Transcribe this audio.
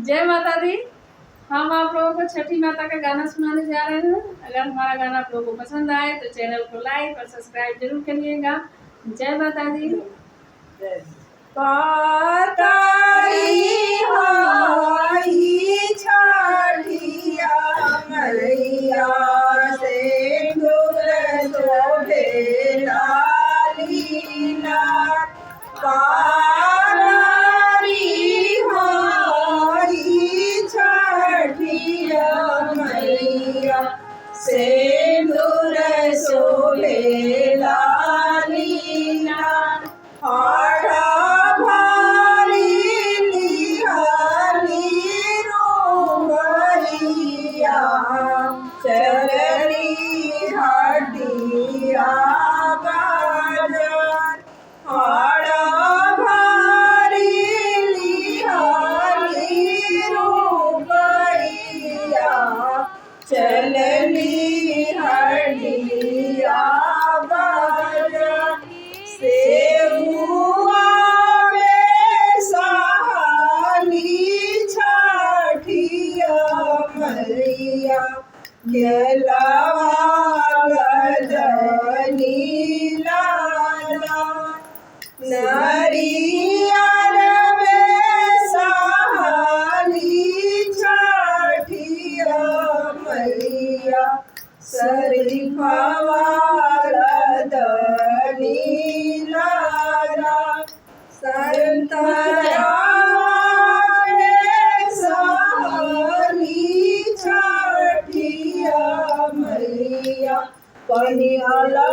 जय माता दी। हम आप लोगों को छठी माता का गाना सुनाने जा रहे हैं। अगर हमारा गाना आप लोगों को पसंद आए तो चैनल को लाइक और सब्सक्राइब जरूर करिएगा। जय माता दी। छठिया मैया से दूर शोभे लालीना छठिया मैया से दूर शोभे लालीना चलनी हटिया बाजार हाड़ा भारी लिहानी रूपैया चलनी हटिया बाजार सेबुआ में सहानी छठिया मैया केलवा गजनी लाला नरियर में सहानी छठिया मैया शरीफवा गजनी लाला संतरा मैया पनियाला